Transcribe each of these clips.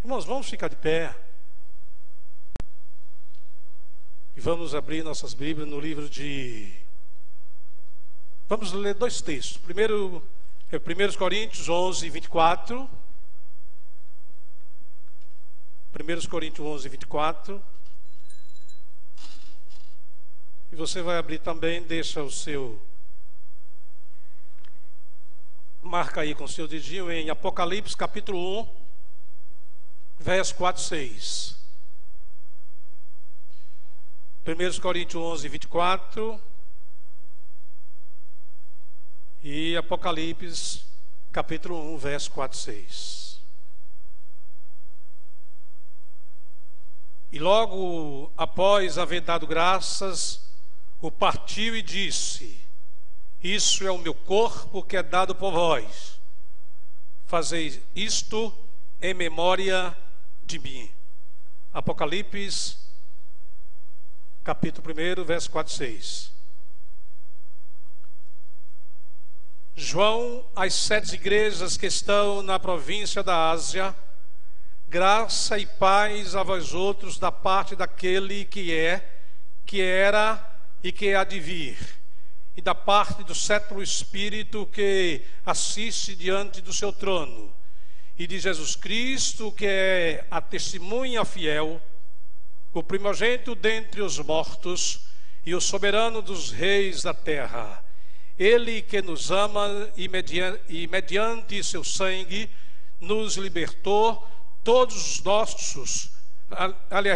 Irmãos, vamos ficar de pé e vamos abrir nossas Bíblias no livro de... Vamos ler dois textos. Primeiro é 1 Coríntios 11, 24. 1 Coríntios 11, 24. E você vai abrir também, deixa o seu... Marca aí com o seu dedinho em Apocalipse capítulo 1, verso 4 e 6. 1 Coríntios 11, 24. E Apocalipse capítulo 1, verso 4 e 6. E logo após haver dado graças, o partiu e disse: Isso é o meu corpo que é dado por vós. Fazei isto em memória de mim. Apocalipse, capítulo 1, verso 4 e 6. João, às 7 igrejas que estão na província da Ásia, graça e paz a vós outros da parte daquele que é, que era e que há de vir, e da parte do sétimo Espírito que assiste diante do seu trono, e de Jesus Cristo, que é a testemunha fiel, o primogênito dentre os mortos e o soberano dos reis da terra. Ele que nos ama e mediante seu sangue nos libertou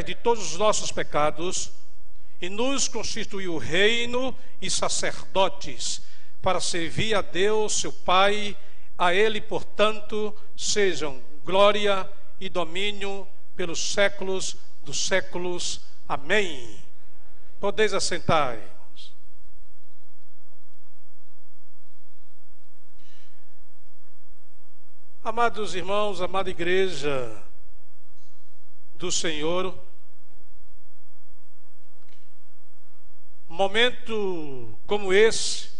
de todos os nossos pecados, e nos constituiu reino e sacerdotes para servir a Deus, seu Pai. A Ele, portanto, sejam glória e domínio pelos séculos dos séculos. Amém. Podeis assentar, irmãos. Amados irmãos, amada igreja do Senhor, momento como esse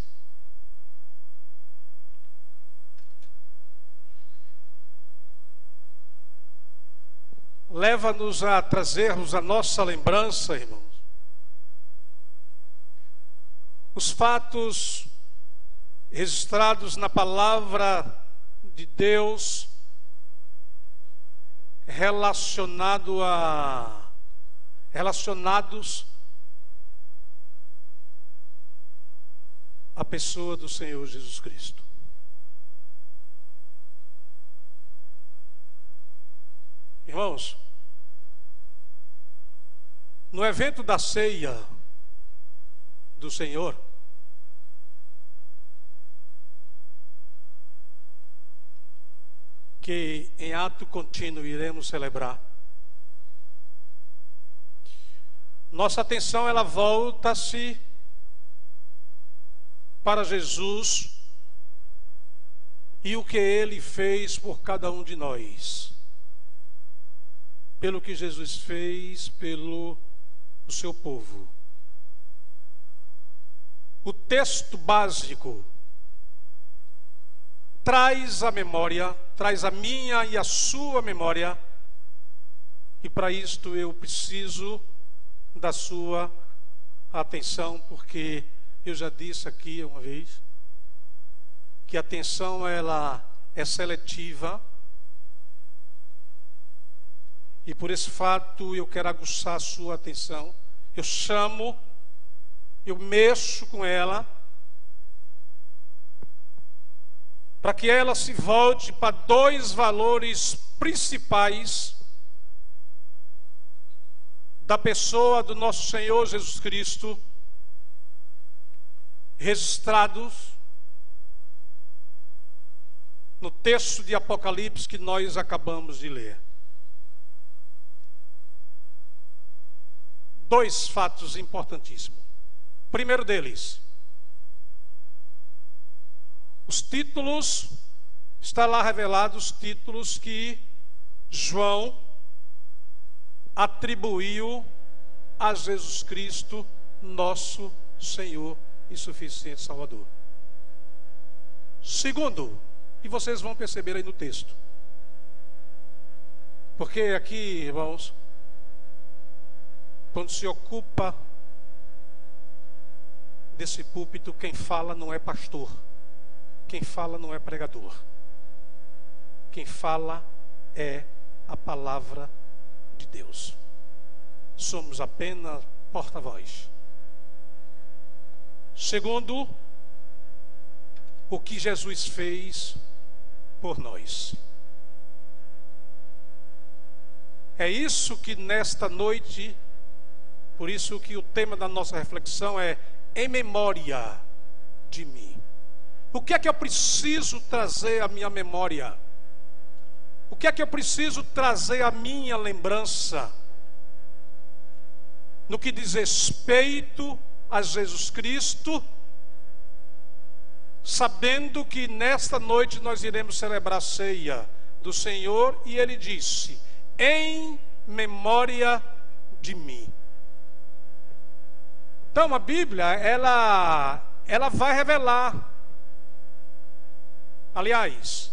leva-nos a trazermos a nossa lembrança, irmãos, os fatos registrados na palavra de Deus relacionados à pessoa do Senhor Jesus Cristo. Irmãos, no evento da ceia do Senhor, que em ato contínuo iremos celebrar, nossa atenção ela volta-se para Jesus e o que Ele fez por cada um de nós, pelo que Jesus fez pelo seu povo. O texto básico traz a memória, traz a minha e a sua memória, e para isto eu preciso da sua atenção, porque eu já disse aqui uma vez que a atenção ela é seletiva, e por esse fato eu quero aguçar a sua atenção. Eu chamo, eu mexo com ela, para que ela se volte para dois valores principais da pessoa do nosso Senhor Jesus Cristo, registrados no texto de Apocalipse que nós acabamos de ler. Dois fatos importantíssimos. Primeiro deles, os títulos, está lá revelados os títulos que João atribuiu a Jesus Cristo, nosso Senhor e suficiente Salvador. Segundo, e vocês vão perceber aí no texto, Porque aqui, irmãos, quando se ocupa desse púlpito, quem fala não é pastor, quem fala não é pregador, quem fala é a palavra de Deus. Somos apenas porta-voz. Segundo, o que Jesus fez por nós. É isso que nesta noite, por isso que o tema da nossa reflexão é em memória de mim. O que é que eu preciso trazer à minha memória? O que é que eu preciso trazer à minha lembrança? No que diz respeito a Jesus Cristo, sabendo que nesta noite nós iremos celebrar a ceia do Senhor, e Ele disse: em memória de mim. Então a Bíblia, ela vai revelar. Aliás,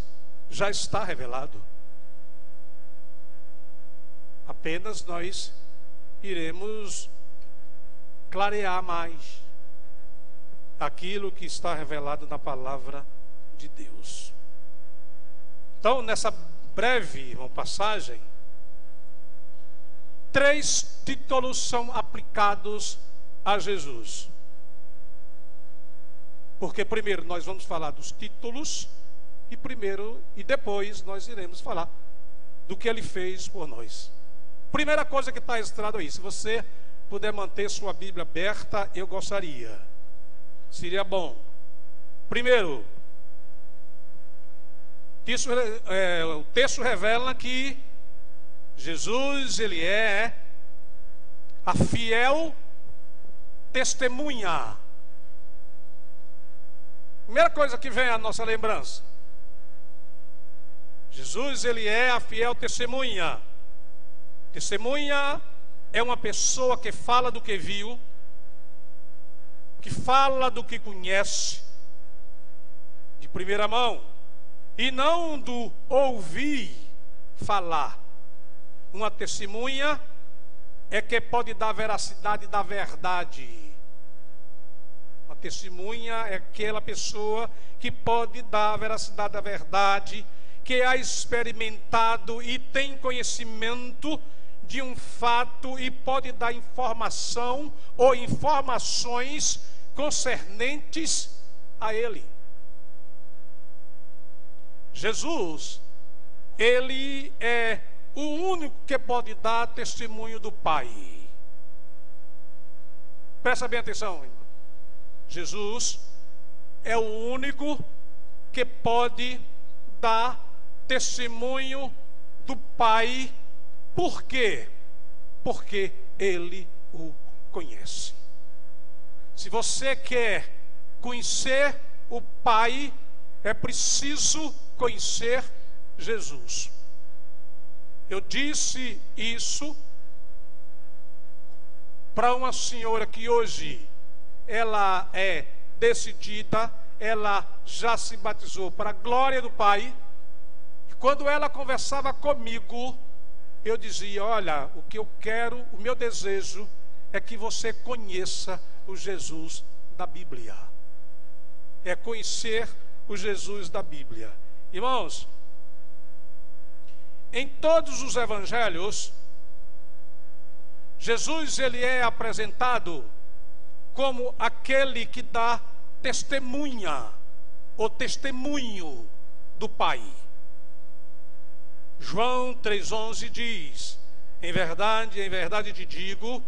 já está revelado. Apenas nós iremos clarear mais aquilo que está revelado na palavra de Deus. Então, nessa breve passagem, 3 títulos são aplicados a Jesus. Porque primeiro nós vamos falar dos títulos e depois nós iremos falar do que Ele fez por nós. Primeira coisa que está registrado aí, se você puder manter sua Bíblia aberta, eu gostaria. Seria bom. Primeiro, o texto revela que Jesus, Ele é a fiel testemunha. Primeira coisa que vem à nossa lembrança. Jesus, Ele é a fiel testemunha. Testemunha é uma pessoa que fala do que viu, que fala do que conhece, de primeira mão, e não do ouvir falar. Uma testemunha é que pode dar veracidade da verdade. Uma testemunha é aquela pessoa que pode dar veracidade da verdade, que é experimentado e tem conhecimento de um fato e pode dar informação ou informações concernentes a ele. Jesus, Ele é o único que pode dar testemunho do Pai. Presta bem atenção, irmão. Jesus é o único que pode dar testemunho do Pai. Por quê? Porque Ele o conhece. Se você quer conhecer o Pai, é preciso conhecer Jesus. Eu disse isso para uma senhora que hoje ela é decidida, ela já se batizou para a glória do Pai. E quando ela conversava comigo, eu dizia: olha, o que eu quero, o meu desejo é que você conheça o Jesus da Bíblia. É conhecer o Jesus da Bíblia. Irmãos, em todos os evangelhos, Jesus, ele é apresentado como aquele que dá testemunha, ou testemunho do Pai. João 3,11 diz: em verdade te digo,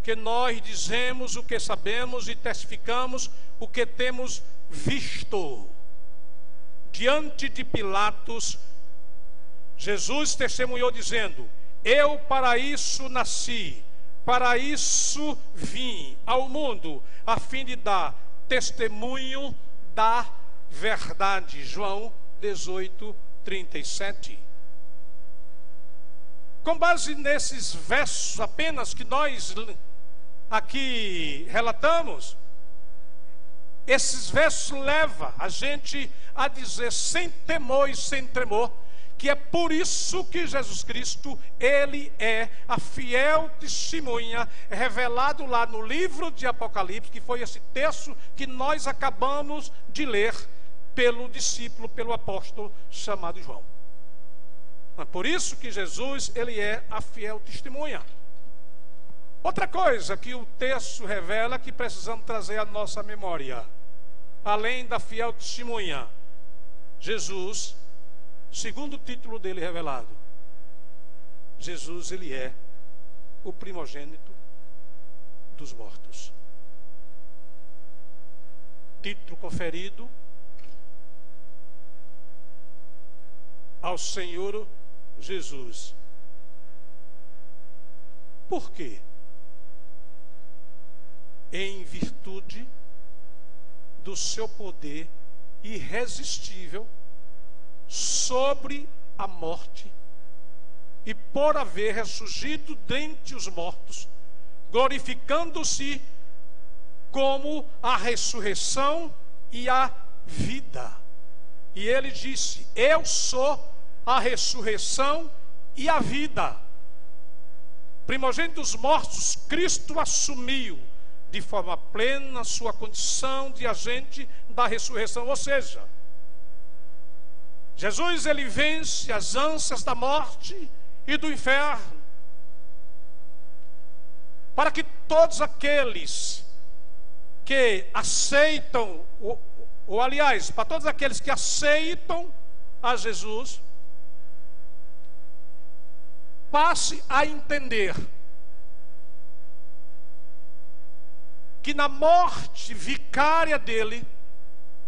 que nós dizemos o que sabemos e testificamos o que temos visto. Diante de Pilatos, Jesus testemunhou dizendo: eu para isso nasci, para isso vim ao mundo, a fim de dar testemunho da verdade. João 18:37. Com base nesses versos apenas que nós aqui relatamos, esses versos levam a gente a dizer sem temor e sem tremor que é por isso que Jesus Cristo, ele é a fiel testemunha, revelado lá no livro de Apocalipse, que foi esse texto que nós acabamos de ler pelo discípulo, pelo apóstolo chamado João. É por isso que Jesus, ele é a fiel testemunha. Outra coisa que o texto revela, que precisamos trazer à nossa memória, além da fiel testemunha, Jesus, segundo o título dele revelado, Jesus, ele é o primogênito dos mortos. Título conferido ao Senhor Jesus. Por quê? Em virtude do seu poder irresistível sobre a morte, e por haver ressurgido dentre os mortos, glorificando-se como a ressurreição e a vida. E ele disse: eu sou a ressurreição e a vida. Primogênito dos mortos, Cristo assumiu de forma plena sua condição de agente da ressurreição, ou seja, Jesus, ele vence as ânsias da morte e do inferno, para que todos aqueles que aceitam, ou aliás, para todos aqueles que aceitam a Jesus, passe a entender que na morte vicária dele,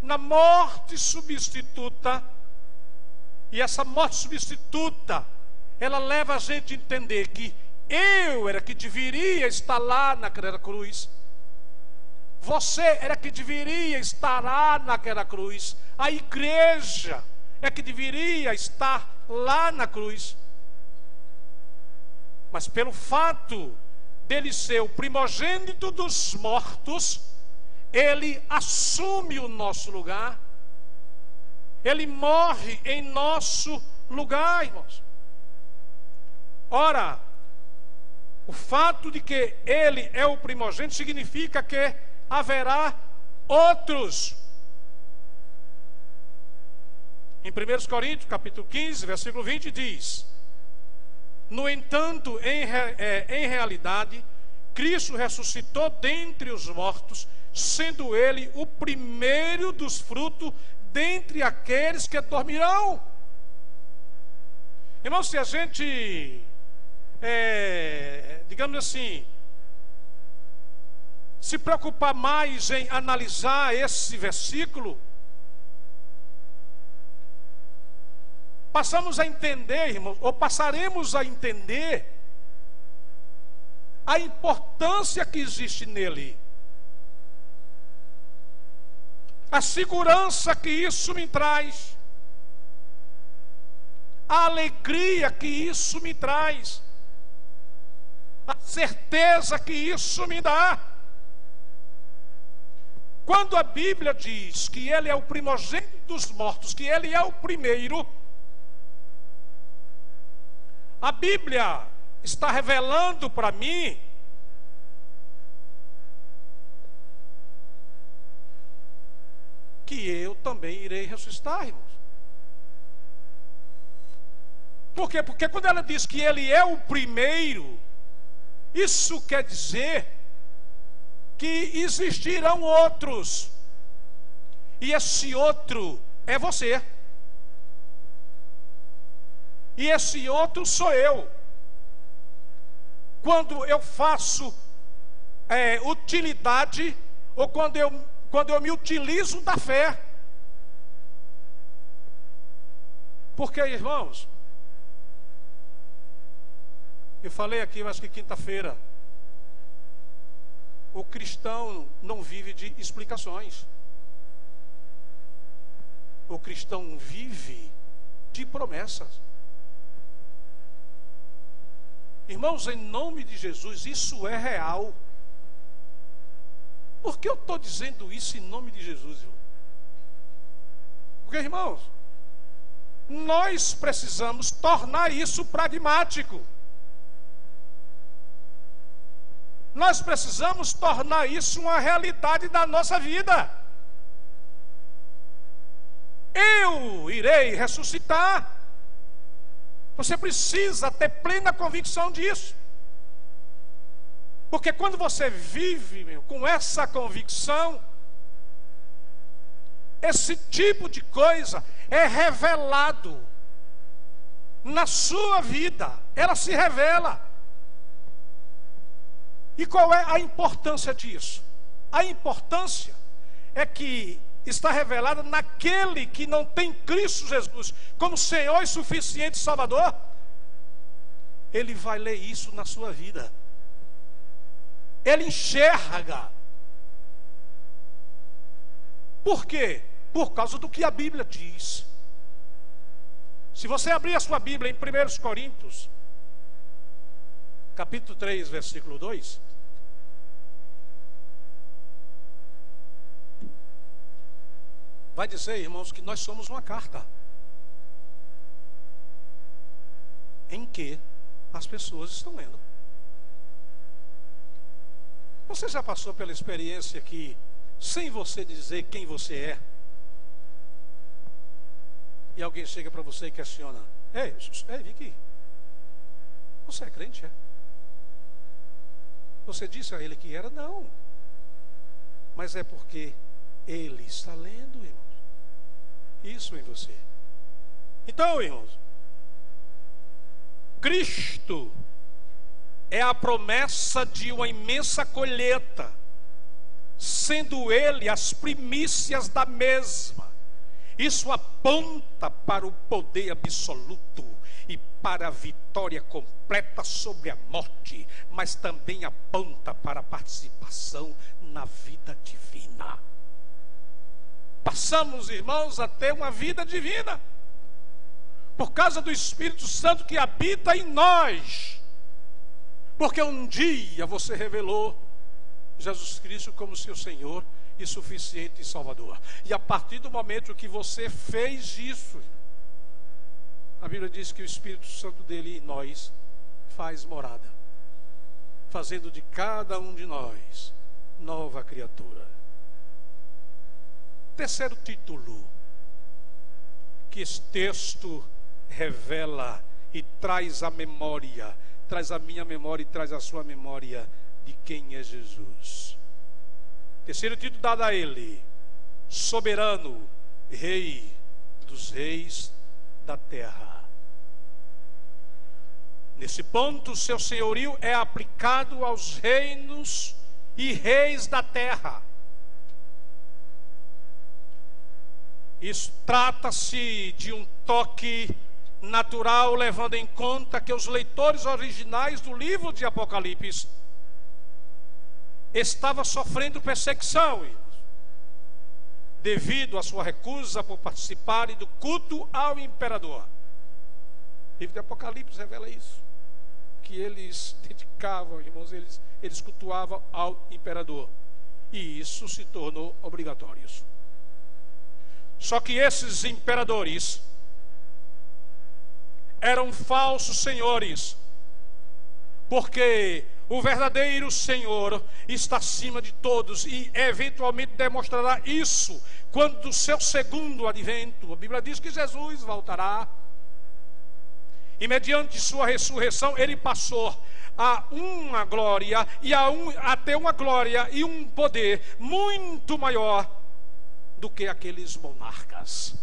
na morte substituta, e essa morte substituta, ela leva a gente a entender que eu era que deveria estar lá naquela cruz, você era que deveria estar lá naquela cruz, a igreja é que deveria estar lá na cruz. Mas pelo fato dele ser o primogênito dos mortos, ele assume o nosso lugar, ele morre em nosso lugar, irmãos. Ora, o fato de que ele é o primogênito significa que haverá outros. Em 1 Coríntios, capítulo 15, versículo 20, diz: no entanto, em realidade, Cristo ressuscitou dentre os mortos, sendo ele o primeiro dos frutos dentre aqueles que dormirão. Irmãos, se a gente, digamos assim, se preocupar mais em analisar esse versículo, passamos a entender, irmãos, ou passaremos a entender a importância que existe nele, a segurança que isso me traz, a alegria que isso me traz, a certeza que isso me dá. Quando a Bíblia diz que ele é o primogênito dos mortos, que ele é o primeiro, a Bíblia está revelando para mim que eu também irei ressuscitar, irmãos. Por quê? Porque quando ela diz que ele é o primeiro, isso quer dizer que existirão outros, e esse outro é você, e esse outro sou eu. Quando eu faço utilidade, ou quando eu me utilizo da fé. Porque, irmãos, eu falei aqui, eu acho que quinta-feira, o cristão não vive de explicações. O cristão vive de promessas. Irmãos, em nome de Jesus, isso é real. Por que eu estou dizendo isso em nome de Jesus, irmão? Porque, irmãos, nós precisamos tornar isso pragmático. Nós precisamos tornar isso uma realidade da nossa vida. Eu irei ressuscitar. Você precisa ter plena convicção disso. Porque quando você vive com essa convicção, esse tipo de coisa é revelado na sua vida. Ela se revela. E qual é a importância disso? A importância é que está revelada naquele que não tem Cristo Jesus como Senhor e suficiente Salvador. Ele vai ler isso na sua vida. Ele enxerga. Por quê? Por causa do que a Bíblia diz. Se você abrir a sua Bíblia em 1 Coríntios, capítulo 3, versículo 2, vai dizer, irmãos, que nós somos uma carta em que as pessoas estão lendo. Você já passou pela experiência que, sem você dizer quem você é, e alguém chega para você e questiona: Ei, Vicky, você é crente, é? Você disse a ele que era? Não. Mas é porque ele está lendo, irmãos, isso em você. Então, irmãos, Cristo é a promessa de uma imensa colheita, sendo Ele as primícias da mesma. Isso aponta para o poder absoluto e para a vitória completa sobre a morte, mas também aponta para a participação na vida divina. Passamos, irmãos, a ter uma vida divina por causa do Espírito Santo que habita em nós. Porque um dia você revelou Jesus Cristo como seu Senhor e suficiente Salvador. E a partir do momento que você fez isso, a Bíblia diz que o Espírito Santo dele em nós faz morada, fazendo de cada um de nós nova criatura. Terceiro título que esse texto revela e traz a memória, traz a minha memória e traz a sua memória de quem é Jesus. Terceiro título dado a ele: soberano, rei dos reis da terra. Nesse ponto, o seu senhorio é aplicado aos reinos e reis da terra. Isso trata-se de um toque natural, levando em conta que os leitores originais do livro de Apocalipse estavam sofrendo perseguição, devido à sua recusa por participarem do culto ao imperador. O livro de Apocalipse revela isso, que eles dedicavam, irmãos, eles cultuavam ao imperador, e isso se tornou obrigatório. Só que esses imperadores eram falsos senhores, porque o verdadeiro Senhor está acima de todos e eventualmente demonstrará isso quando do seu segundo advento. A Bíblia diz que Jesus voltará e mediante sua ressurreição ele passou a uma glória e a ter uma glória e um poder muito maior do que aqueles monarcas.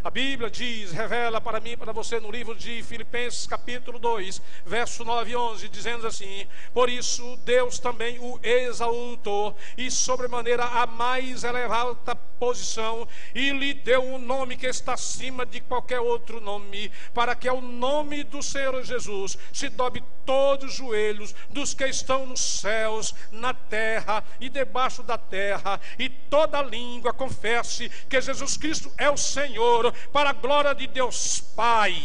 A Bíblia diz, revela para mim e para você no livro de Filipenses capítulo 2, verso 9 e 11, dizendo assim: por isso Deus também o exaltou e sobremaneira a mais elevada posição e lhe deu um nome que está acima de qualquer outro nome, para que ao nome do Senhor Jesus se dobre todos os joelhos dos que estão nos céus, na terra e debaixo da terra, e toda língua confesse que Jesus Cristo é o Senhor, para a glória de Deus Pai.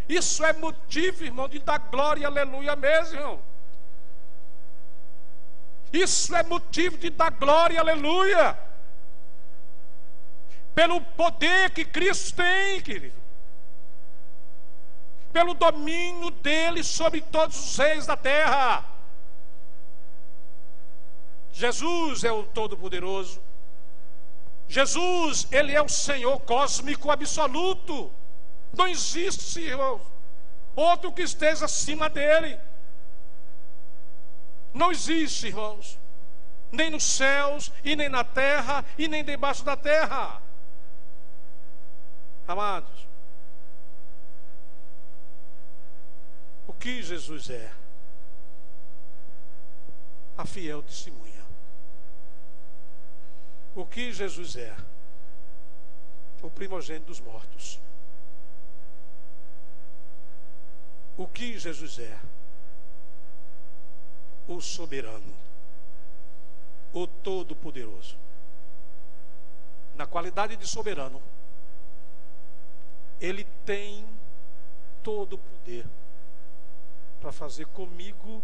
Isso é motivo, irmão, de dar glória e aleluia mesmo, irmão. Isso é motivo de dar glória e aleluia. pelo poder que Cristo tem, querido, pelo domínio dele sobre todos os reis da terra. Jesus é o Todo-Poderoso. Jesus, ele é o Senhor cósmico absoluto. Não existe, irmão, outro que esteja acima dele. Não existe, irmãos, nem nos céus, e nem na terra, e nem debaixo da terra. Amados, o que Jesus é? A fiel testemunha. O que Jesus é? O primogênito dos mortos. O que Jesus é? O soberano, o todo-poderoso. Na qualidade de soberano, ele tem todo o poder para fazer comigo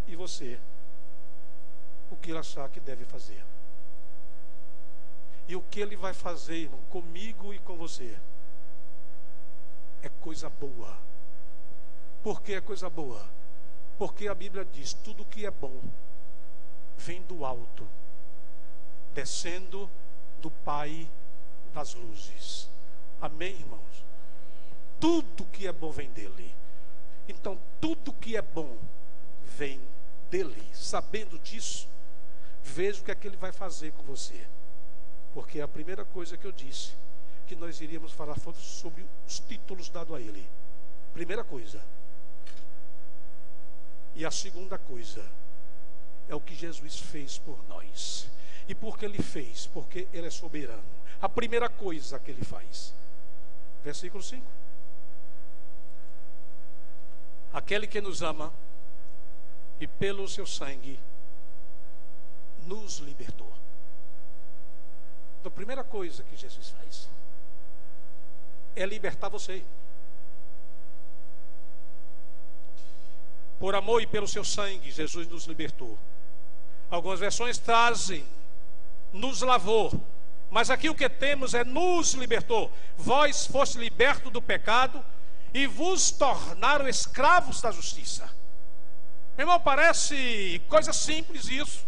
e você o que ele achar que deve fazer. E o que ele vai fazer, irmão, comigo e com você é coisa boa. Por que é coisa boa? Porque a Bíblia diz: tudo que é bom vem do alto, descendo do Pai das luzes. Amém, irmãos? Tudo que é bom vem dele. Então, tudo que é bom vem dele. Sabendo disso, veja o que é que ele vai fazer com você. Porque a primeira coisa que eu disse, que nós iríamos falar sobre os títulos dados a ele. Primeira coisa. E a segunda coisa é o que Jesus fez por nós. E por que ele fez? Porque ele é soberano. A primeira coisa que ele faz, versículo 5: aquele que nos ama e pelo seu sangue nos libertou. Então, a primeira coisa que Jesus faz é libertar você. Por amor e pelo seu sangue, Jesus nos libertou. Algumas versões trazem nos lavou, mas aqui o que temos é nos libertou. Vós foste libertos do pecado e vos tornaram escravos da justiça. Meu irmão, parece coisa simples isso,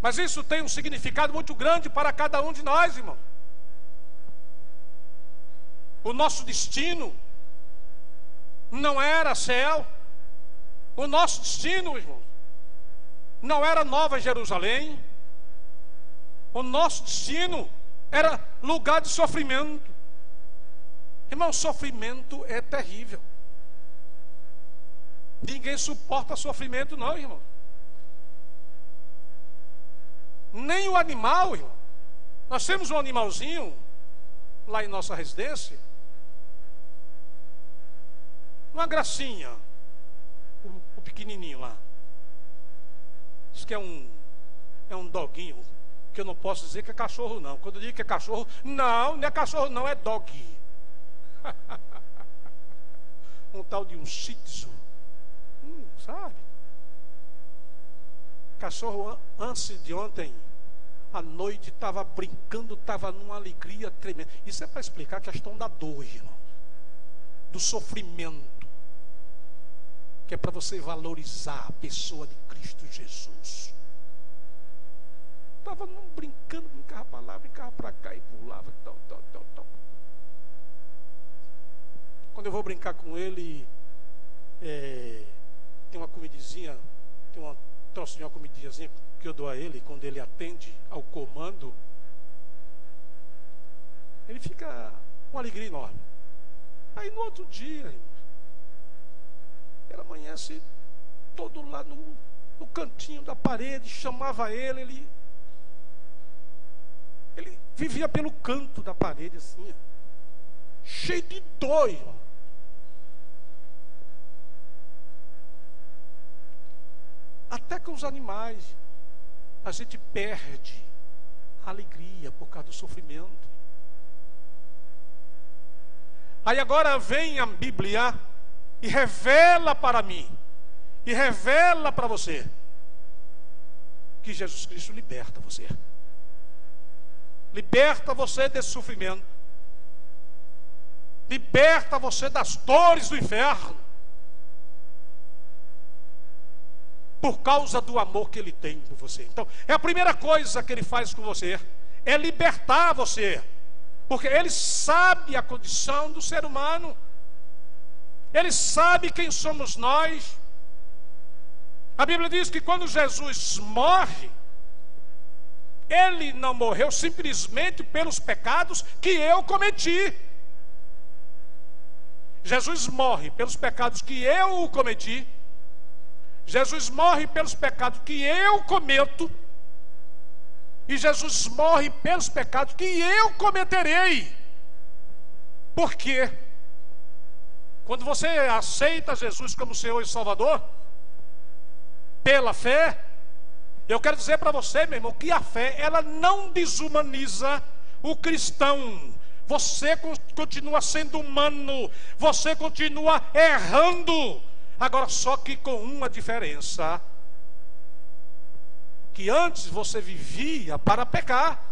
mas isso tem um significado muito grande para cada um de nós, irmão. O nosso destino não era céu. O nosso destino, irmão, não era Nova Jerusalém. O nosso destino era lugar de sofrimento. Irmão, sofrimento é terrível. Ninguém suporta sofrimento não, irmão. Nem o animal, irmão. Nós temos um animalzinho lá em nossa residência, uma gracinha, o pequenininho lá. Diz que é um doguinho, que eu não posso dizer que é cachorro não. Quando eu digo que é cachorro, não é cachorro não, é dog. Um tal de um shih tzu, sabe? Cachorro, antes de ontem à noite, estava brincando, estava numa alegria tremenda. Isso é para explicar a questão da dor, irmão, do sofrimento, que é para você valorizar a pessoa de Cristo Jesus. Estava brincando, brincava para lá, brincava para cá e pulava, tal. Quando eu vou brincar com ele, tem uma comidizinha, tem uma trocinha, uma comidiazinha que eu dou a ele, quando ele atende ao comando, ele fica uma alegria enorme. Aí no outro dia, irmão, ele amanhece todo lá no cantinho da parede, chamava ele vivia pelo canto da parede assim, cheio de dor, irmão. Até com os animais a gente perde a alegria por causa do sofrimento. Aí agora vem a Bíblia e revela para mim, e revela para você, que Jesus Cristo liberta você. liberta você desse sofrimento, liberta você das dores do inferno, por causa do amor que Ele tem por você. Então, é a primeira coisa que Ele faz com você, é libertar você, porque Ele sabe a condição do ser humano, Ele sabe quem somos nós. A Bíblia diz que quando Jesus morre, Ele não morreu simplesmente pelos pecados que eu cometi. Jesus morre pelos pecados que eu cometi. Jesus morre pelos pecados que eu cometo. E Jesus morre pelos pecados que eu cometerei. Por quê? Quando você aceita Jesus como Senhor e Salvador, pela fé, eu quero dizer para você, meu irmão, que a fé, ela não desumaniza o cristão. Você continua sendo humano, você continua errando. Agora, só que com uma diferença: que antes você vivia para pecar,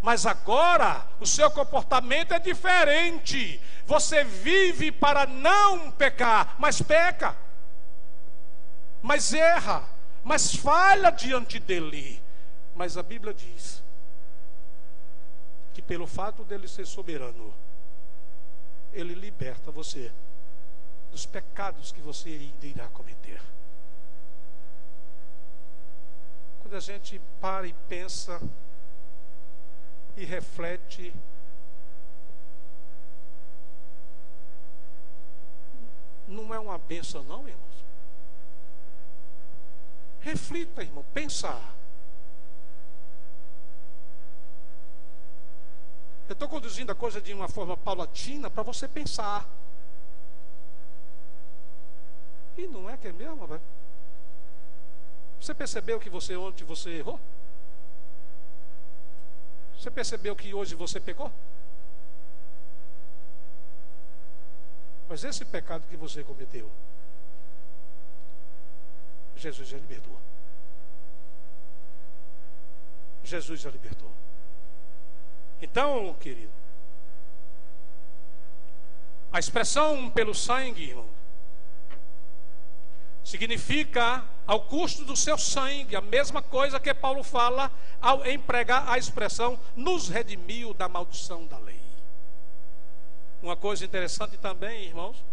mas agora o seu comportamento é diferente. Você vive para não pecar, mas peca, mas erra, mas falha diante dele. Mas a Bíblia diz que pelo fato dele ser soberano, ele liberta você dos pecados que você ainda irá cometer. Quando a gente para e pensa e reflete, não é uma bênção não, irmãos? Reflita, irmão, pensa. Eu estou conduzindo a coisa de uma forma paulatina para você pensar. E não é que é mesmo, velho? Você percebeu que ontem você errou? Você percebeu que hoje você pecou? Mas esse pecado que você cometeu, Jesus já libertou. Jesus já libertou. Então, querido, a expressão pelo sangue, irmão, significa ao custo do seu sangue, a mesma coisa que Paulo fala ao empregar a expressão nos redimiu da maldição da lei. Uma coisa interessante também, irmãos,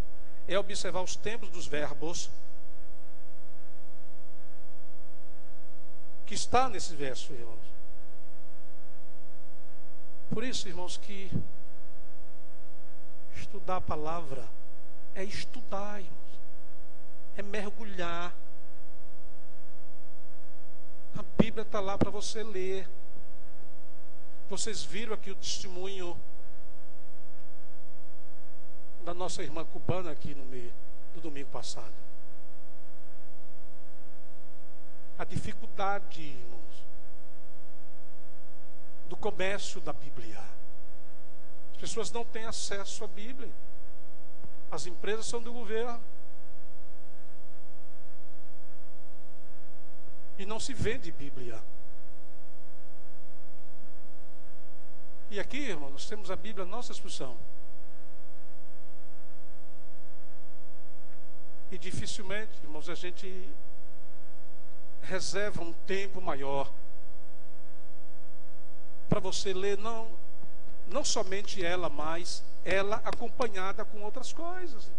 é observar os tempos dos verbos que está nesse verso, irmãos. Por isso, irmãos, que estudar a palavra é estudar, irmãos, é mergulhar. A Bíblia está lá para você ler. Vocês viram aqui o testemunho da nossa irmã cubana aqui no domingo passado. A dificuldade, irmãos, do comércio da Bíblia. As pessoas não têm acesso à Bíblia. As empresas são do governo. E não se vende Bíblia. E aqui, irmão, nós temos a Bíblia à nossa disposição. E dificilmente, irmãos, a gente reserva um tempo maior para você ler, não somente ela, mas ela acompanhada com outras coisas,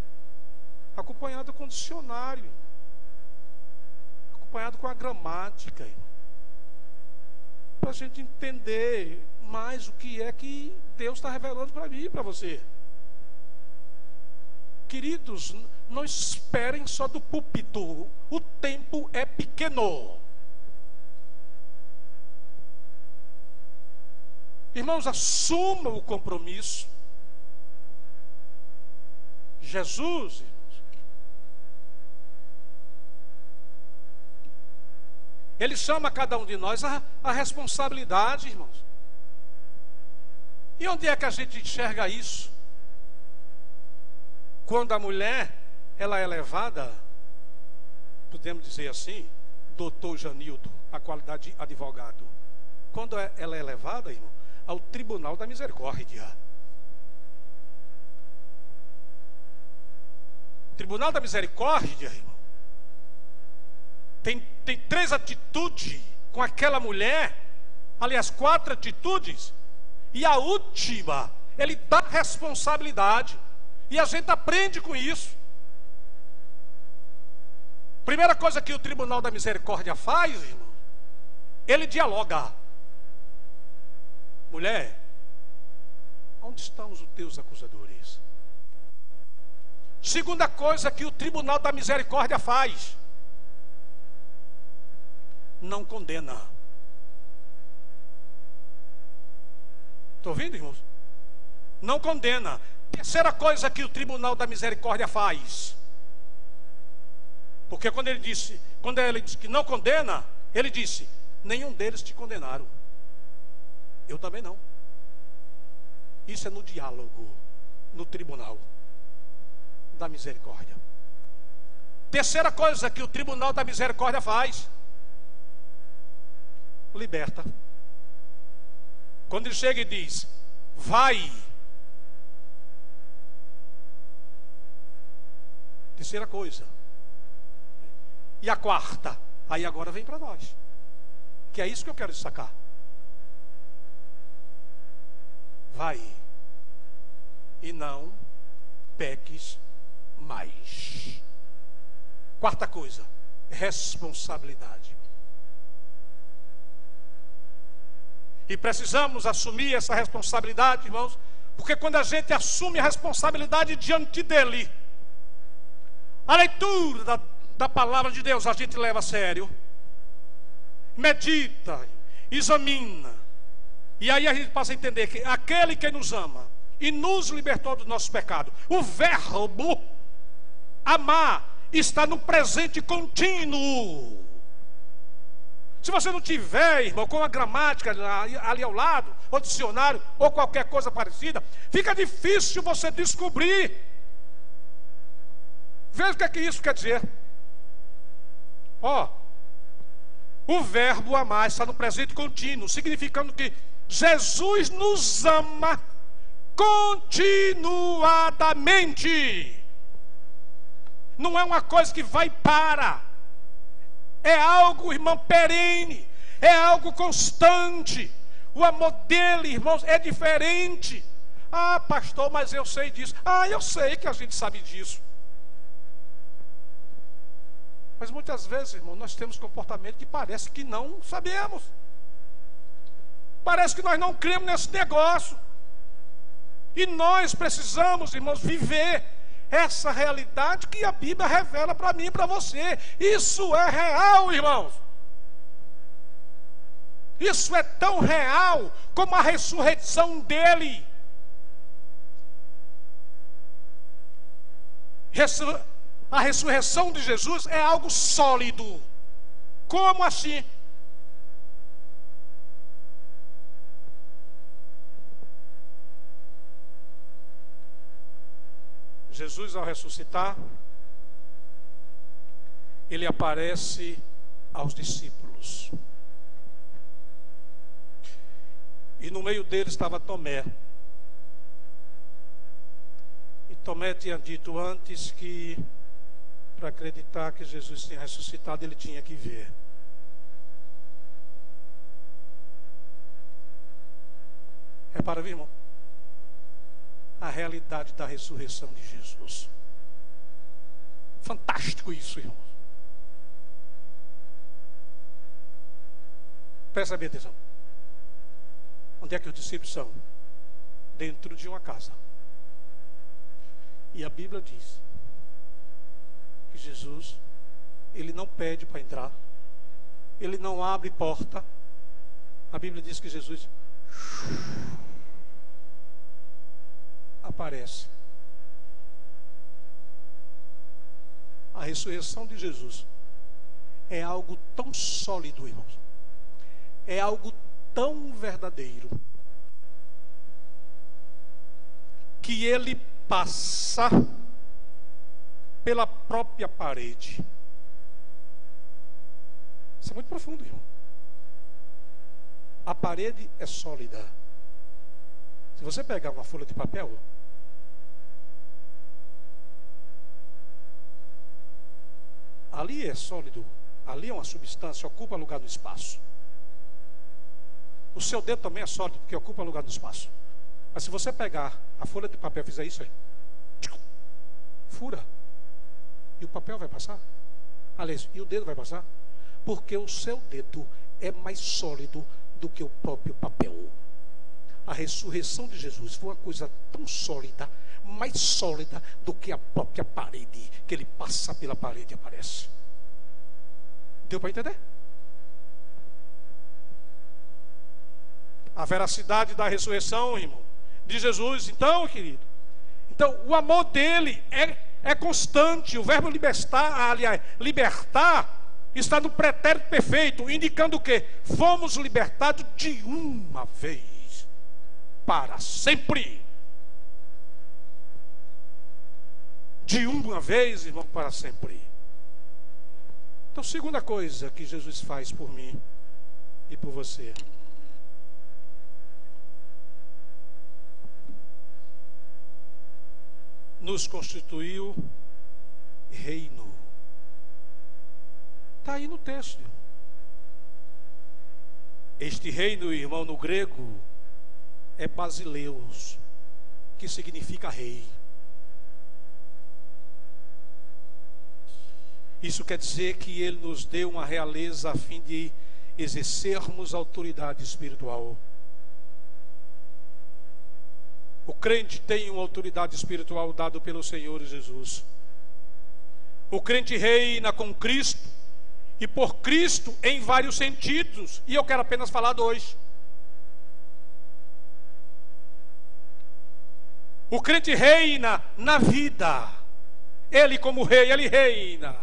acompanhada com o dicionário, acompanhado com a gramática, para a gente entender mais o que é que Deus está revelando para mim e para você. Queridos, não esperem só do púlpito, o tempo é pequeno. Irmãos, assumam o compromisso. Jesus, irmãos, Ele chama cada um de nós a responsabilidade, irmãos. E onde é que a gente enxerga isso? Quando a mulher, ela é levada, podemos dizer assim, doutor Janildo, a qualidade de advogado. quando ela é levada, irmão, ao tribunal da misericórdia. Tribunal da misericórdia, irmão, tem 3 atitudes com aquela mulher, aliás, 4 atitudes, e a última, ele dá responsabilidade, e a gente aprende com isso. Primeira coisa que o tribunal da misericórdia faz, irmão, ele dialoga. Mulher, onde estão os teus acusadores? Segunda coisa que o tribunal da misericórdia faz: não condena. Estão ouvindo, irmãos? Não condena. Terceira coisa que o tribunal da misericórdia faz, porque quando ele disse que não condena, ele disse: nenhum deles te condenaram, eu também não. Isso é no diálogo, no tribunal da misericórdia. Terceira coisa que o tribunal da misericórdia faz: liberta. Quando ele chega e diz: vai. Terceira coisa. E a quarta, aí agora vem para nós, que é isso que eu quero destacar. Vai e não peques mais. Quarta coisa, responsabilidade. E precisamos assumir essa responsabilidade, irmãos, porque quando a gente assume a responsabilidade diante dele, a leitura da palavra de Deus a gente leva a sério, medita, examina, e aí a gente passa a entender que aquele que nos ama e nos libertou do nosso pecado, o verbo amar está no presente contínuo. Se você não tiver, irmão, com a gramática ali ao lado, ou dicionário, ou qualquer coisa parecida, fica difícil você descobrir. Veja o que é que isso quer dizer. O verbo amar está no presente contínuo, significando que Jesus nos ama continuadamente. Não é uma coisa que vai para. É algo, irmão, perene. É algo constante. O amor dele, irmãos, é diferente. Ah, pastor, mas eu sei disso. Ah, eu sei que a gente sabe disso. Mas muitas vezes, irmão, nós temos comportamento que parece que não sabemos. Parece que nós não cremos nesse negócio. E nós precisamos, irmãos, viver essa realidade que a Bíblia revela para mim e para você. Isso é real, irmãos. Isso é tão real como a ressurreição dele. A ressurreição de Jesus é algo sólido. Como assim? Jesus, ao ressuscitar, ele aparece aos discípulos. E no meio deles estava Tomé. E Tomé tinha dito antes que, para acreditar que Jesus tinha ressuscitado, ele tinha que ver. Repara, irmão, a realidade da ressurreição de Jesus. Fantástico isso, irmãos. Presta bem atenção. Onde é que os discípulos são? Dentro de uma casa. E a Bíblia diz que Jesus, ele não pede para entrar, ele não abre porta. A Bíblia diz que Jesus aparece. A ressurreição de Jesus é algo tão sólido, irmãos, é algo tão verdadeiro, que ele passa pela própria parede. Isso é muito profundo, irmão. A parede é sólida. Se você pegar uma folha de papel, ali é sólido, ali é uma substância, ocupa lugar no espaço. O seu dedo também é sólido, porque ocupa lugar no espaço. Mas se você pegar a folha de papel e fizer isso aí, fura, e o papel vai passar. Aliás, e o dedo vai passar? Porque o seu dedo é mais sólido do que o próprio papel. A ressurreição de Jesus foi uma coisa tão sólida, mais sólida do que a própria parede, que ele passa pela parede e aparece. Deu para entender? A veracidade da ressurreição, irmão, de Jesus. Então, querido, então o amor dele é constante. O verbo libertar, aliás, libertar, está no pretérito perfeito, indicando o quê? Fomos libertados de uma vez, para sempre. De uma vez, irmão, para sempre. Então, segunda coisa que Jesus faz por mim e por você: nos constituiu reino. Está aí no texto. Este reino, irmão, no grego é basileus, que significa rei. Isso quer dizer que ele nos deu uma realeza a fim de exercermos autoridade espiritual. O crente tem uma autoridade espiritual dada pelo Senhor Jesus. O crente reina com Cristo e por Cristo em vários sentidos. E eu quero apenas falar dois. O crente reina na vida. Ele como rei, ele reina.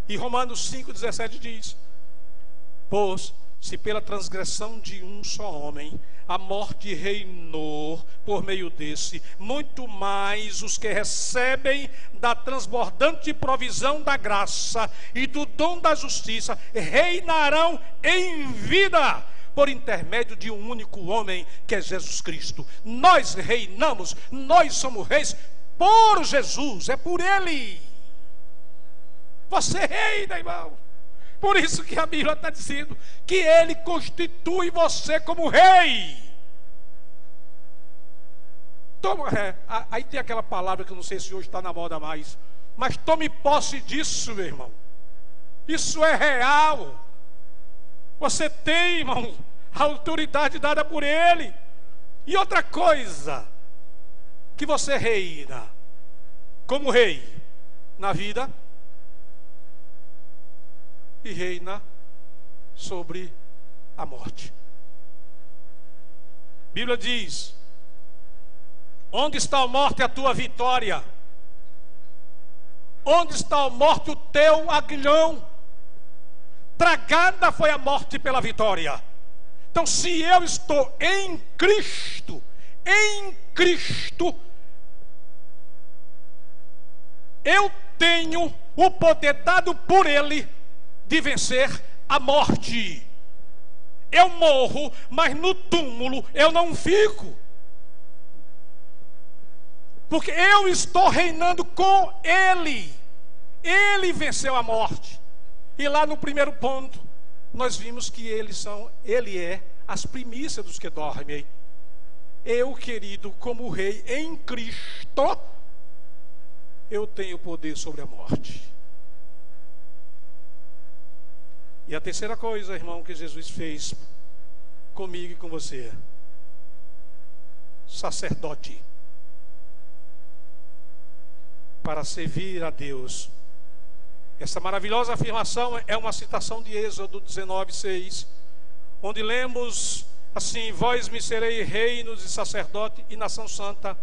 E Romanos 5,17 diz: pois se pela transgressão de um só homem a morte reinou por meio desse, muito mais os que recebem da transbordante provisão da graça e do dom da justiça reinarão em vida por intermédio de um único homem, que é Jesus Cristo. Nós reinamos, nós somos reis por Jesus, é por Ele. Você reina, irmão. Por isso que a Bíblia está dizendo que Ele constitui você como rei. Toma, aí tem aquela palavra que eu não sei se hoje está na moda mais, mas tome posse disso, meu irmão. Isso é real. Você tem, irmão, a autoridade dada por Ele. E outra coisa, que você reina como rei na vida e reina sobre a morte. A Bíblia diz: onde está a morte, a tua vitória? Onde está a morte, o teu aguilhão? Tragada foi a morte pela vitória. Então, se eu estou em Cristo, eu tenho o poder dado por Ele de vencer a morte. Eu morro, mas no túmulo eu não fico, porque eu estou reinando com Ele. Ele venceu a morte. E lá no primeiro ponto nós vimos que Ele é as primícias dos que dormem. Eu, querido, como rei em Cristo, eu tenho poder sobre a morte. E a terceira coisa, irmão, que Jesus fez comigo e com você: sacerdote, para servir a Deus. Essa maravilhosa afirmação é uma citação de Êxodo 19:6, onde lemos assim: vós me sereis reinos e sacerdote e nação santa.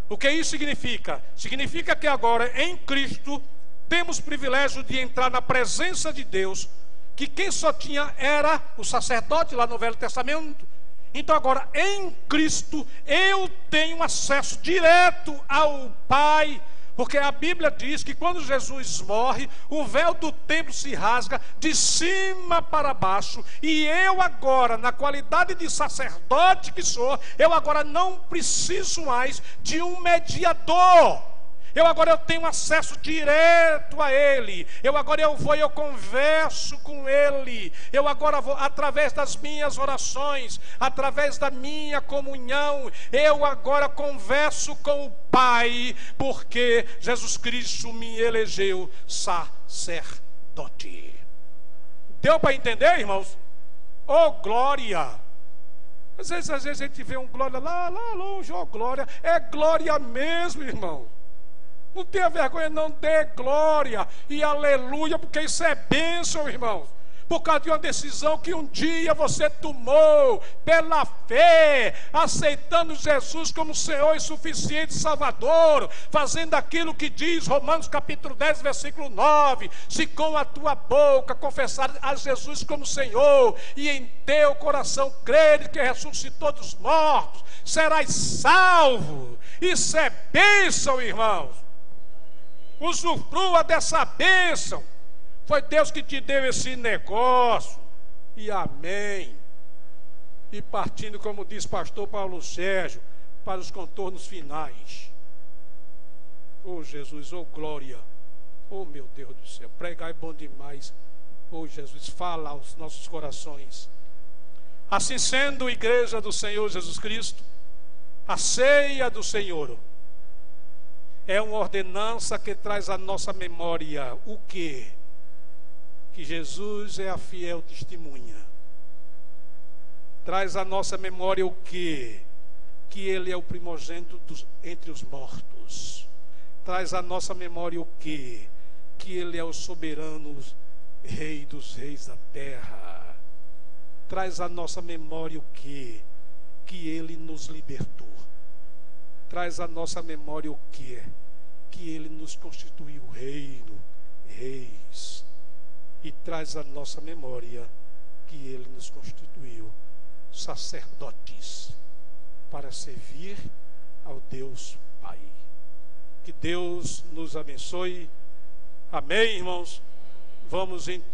O que isso significa? Significa que agora em Cristo temos privilégio de entrar na presença de Deus, que quem só tinha era o sacerdote lá no Velho Testamento. Então agora em Cristo eu tenho acesso direto ao Pai, Porque a Bíblia diz que quando Jesus morre, o véu do templo se rasga de cima para baixo. E eu agora, na qualidade de sacerdote que sou, eu agora não preciso mais de um mediador. Eu tenho acesso direto a Ele. Eu converso com Ele. Eu agora vou, através das minhas orações, através da minha comunhão, eu agora converso com o Pai, porque Jesus Cristo me elegeu sacerdote. Deu para entender, irmãos? Oh, glória! Às vezes a gente vê um glória lá longe, oh, glória. É glória mesmo, irmão. Não tenha vergonha, não, dê glória e aleluia, porque isso é bênção, irmãos. Por causa de uma decisão que um dia você tomou pela fé, aceitando Jesus como Senhor e suficiente Salvador, fazendo aquilo que diz Romanos capítulo 10, versículo 9: se com a tua boca confessar a Jesus como Senhor e em teu coração creres que ressuscitou dos mortos, serás salvo. Isso é bênção, irmãos. Usufrua dessa bênção. Foi Deus que te deu esse negócio. E amém. E partindo, como diz pastor Paulo Sérgio, para os contornos finais. Oh Jesus, oh glória. Oh meu Deus do céu, pregar é bom demais. Oh Jesus, fala aos nossos corações. Assim sendo, igreja do Senhor Jesus Cristo, a ceia do Senhor é uma ordenança que traz à nossa memória o quê? Que Jesus é a fiel testemunha. Traz à nossa memória o quê? Que Ele é o primogênito entre os mortos. Traz à nossa memória o quê? Que Ele é o soberano Rei dos reis da terra. Traz à nossa memória o quê? Que Ele nos libertou. Traz à nossa memória o quê? Que Ele nos constituiu reino, reis. E traz à nossa memória que Ele nos constituiu sacerdotes para servir ao Deus Pai. Que Deus nos abençoe. Amém, irmãos? Vamos então.